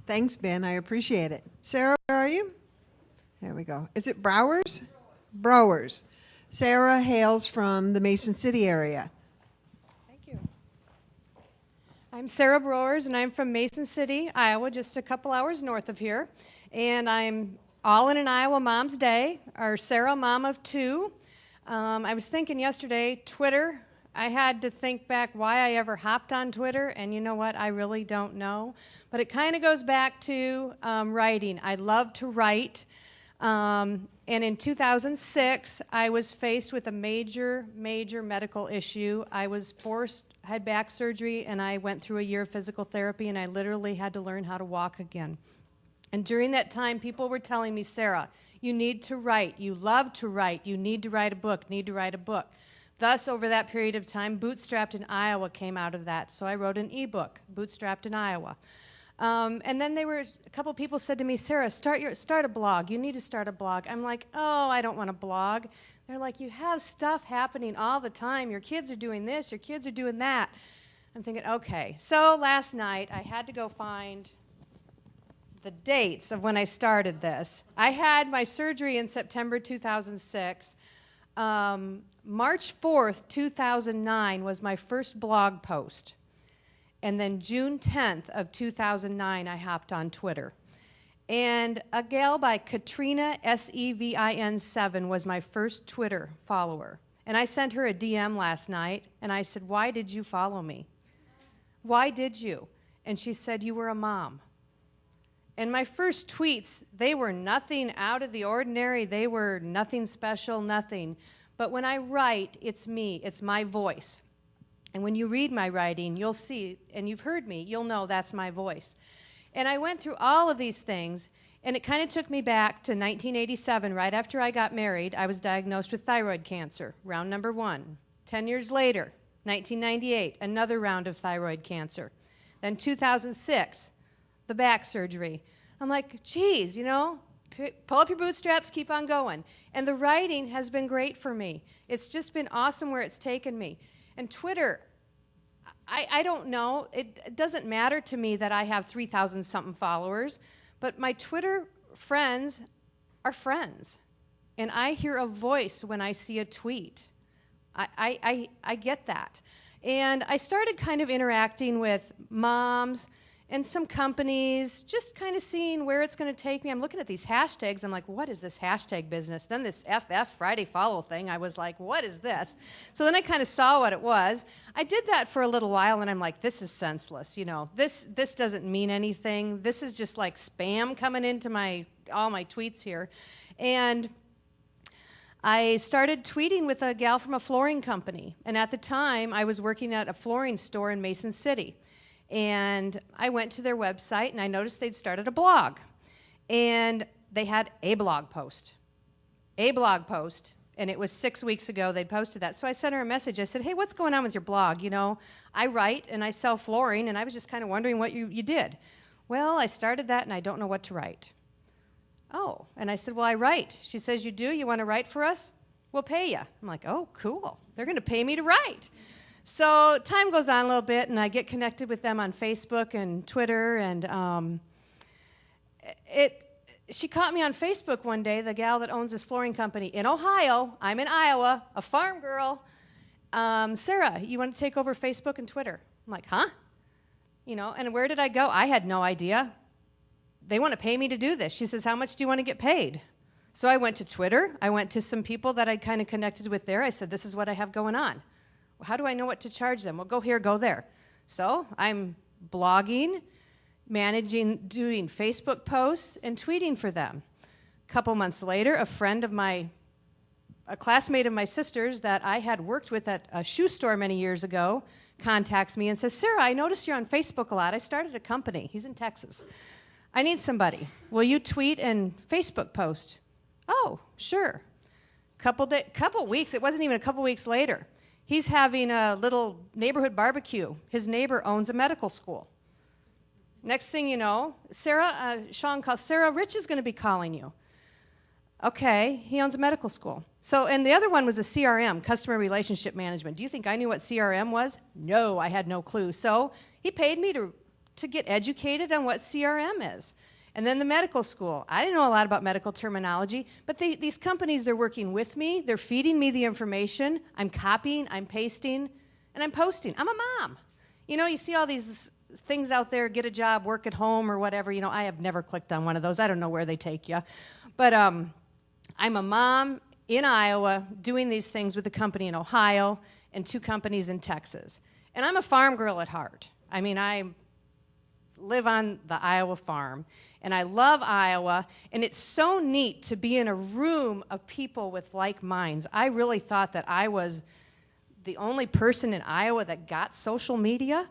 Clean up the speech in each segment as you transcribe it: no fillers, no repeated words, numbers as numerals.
Thanks, Ben. I appreciate it. Sarah, where are you? There we go. Is it Broers? Broers. Sara hails from the Mason City area. Thank you. I'm Sara Broers, and I'm from Mason City, Iowa, just a couple hours north of here. And I'm all in an Iowa Mom's Day, our Sara, mom of two. I was thinking yesterday, Twitter, I had to think back why I ever hopped on Twitter, and you know what, I really don't know. But it kind of goes back to writing. I love to write. And in 2006, I was faced with a major medical issue. I had back surgery, and I went through a year of physical therapy, and I literally had to learn how to walk again. And during that time, people were telling me, Sara, you need to write. You love to write. You need to write a book, need to write a book. Thus, over that period of time, Bootstrapped in Iowa came out of that. So I wrote an ebook, Bootstrapped in Iowa. And then a couple people said to me, Sara, start a blog. You need to start a blog. I'm like, oh, I don't want to blog. They're like, you have stuff happening all the time. Your kids are doing this. Your kids are doing that. I'm thinking, okay. So last night, I had to go find the dates of when I started this. I had my surgery in September 2006. March 4th, 2009 was my first blog post. And then June 10th of 2009, I hopped on Twitter. And a gal by Katrina, SEVIN7, was my first Twitter follower. And I sent her a DM last night, and I said, why did you follow me? Why did you? And she said, you were a mom. And my first tweets, they were nothing out of the ordinary. They were nothing special, nothing. But when I write, it's me. It's my voice. And when you read my writing, you'll see, and you've heard me, you'll know that's my voice. And I went through all of these things, and it kind of took me back to 1987. Right after I got married, I was diagnosed with thyroid cancer, round number 1. 10 years later, 1998, another round of thyroid cancer. Then 2006, the back surgery. I'm like, geez, pull up your bootstraps, keep on going. And the writing has been great for me. It's just been awesome where it's taken me. And Twitter, I don't know. It doesn't matter to me that I have 3,000-something followers, but my Twitter friends are friends. And I hear a voice when I see a tweet. I get that. And I started kind of interacting with moms and some companies, just kind of seeing where it's going to take me. I'm looking at these hashtags. I'm like, what is this hashtag business? Then this FF, Friday Follow thing, I was like, what is this? So then I kind of saw what it was. I did that for a little while, and I'm like, this is senseless. This doesn't mean anything. This is just like spam coming into all my tweets here. And I started tweeting with a gal from a flooring company. And at the time, I was working at a flooring store in Mason City. And I went to their website, and I noticed they'd started a blog. And they had a blog post. And it was 6 weeks ago they'd posted that. So I sent her a message. I said, hey, what's going on with your blog? I write, and I sell flooring, and I was just kind of wondering what you did. Well, I started that, and I don't know what to write. Oh, and I said, well, I write. She says, you do? You want to write for us? We'll pay you. I'm like, oh, cool. They're going to pay me to write. So time goes on a little bit, and I get connected with them on Facebook and Twitter, and she caught me on Facebook one day, the gal that owns this flooring company in Ohio. I'm in Iowa, a farm girl. Sara, you want to take over Facebook and Twitter? I'm like, huh? And where did I go? I had no idea. They want to pay me to do this. She says, how much do you want to get paid? So I went to Twitter. I went to some people that I'd kind of connected with there. I said, this is what I have going on. How do I know what to charge them? Well, go here, go there. So I'm blogging, doing Facebook posts, and tweeting for them. A couple months later, a classmate of my sister's that I had worked with at a shoe store many years ago contacts me and says, Sara, I noticed you're on Facebook a lot. I started a company. He's in Texas. I need somebody. Will you tweet and Facebook post? Oh, sure. Couple weeks, it wasn't even a couple weeks later. He's having a little neighborhood barbecue. His neighbor owns a medical school. Next thing you know, Sean calls, Sara, Rich is going to be calling you. Okay, he owns a medical school. So, and the other one was a CRM, Customer Relationship Management. Do you think I knew what CRM was? No, I had no clue. So he paid me to to get educated on what CRM is. And then the medical school. I didn't know a lot about medical terminology, but these companies, they're working with me. They're feeding me the information. I'm copying, I'm pasting, and I'm posting. I'm a mom. You know, you see all these things out there, get a job, work at home, or whatever. You know, I have never clicked on one of those. I don't know where they take you. But I'm a mom in Iowa doing these things with a company in Ohio and 2 companies in Texas. And I'm a farm girl at heart. I mean, I live on the Iowa farm, and I love Iowa, and it's so neat to be in a room of people with like minds. I really thought that I was the only person in Iowa that got social media.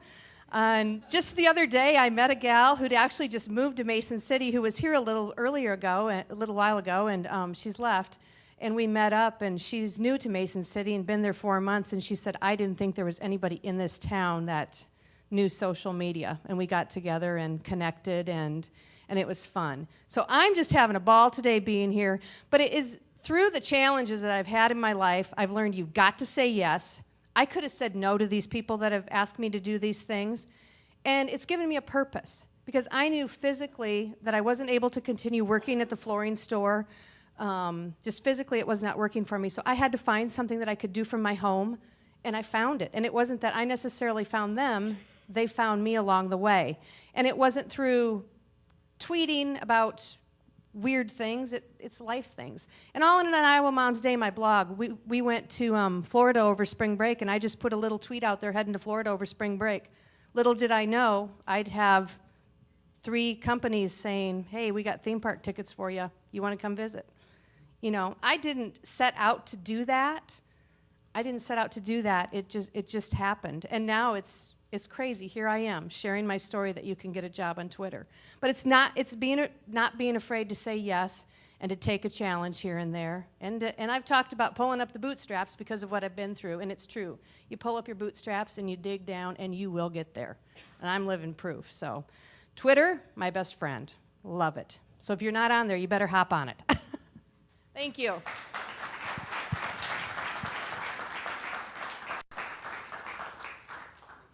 And just the other day, I met a gal who'd actually just moved to Mason City, who was here a little while ago, and she's left. And we met up, and she's new to Mason City and been there 4 months, and she said, I didn't think there was anybody in this town that knew social media. And we got together and connected, and it was fun. So I'm just having a ball today being here, but it is through the challenges that I've had in my life, I've learned you've got to say yes. I could have said no to these people that have asked me to do these things, and it's given me a purpose, because I knew physically that I wasn't able to continue working at the flooring store. Just physically it was not working for me, so I had to find something that I could do from my home, and I found it. And it wasn't that I necessarily found them, they found me along the way. And it wasn't through tweeting about weird things, it's life things. And all in an Iowa Mom's Day, my blog, we went to Florida over spring break, and I just put a little tweet out there heading to Florida over spring break. Little did I know I'd have 3 companies saying, hey, we got theme park tickets for you. You want to come visit? You know, I didn't set out to do that. It just happened. And now it's crazy. Here I am sharing my story that you can get a job on Twitter. But it's not being afraid to say yes and to take a challenge here and there. And I've talked about pulling up the bootstraps because of what I've been through, and it's true. You pull up your bootstraps and you dig down, and you will get there. And I'm living proof. So Twitter, my best friend. Love it. So if you're not on there, you better hop on it. Thank you.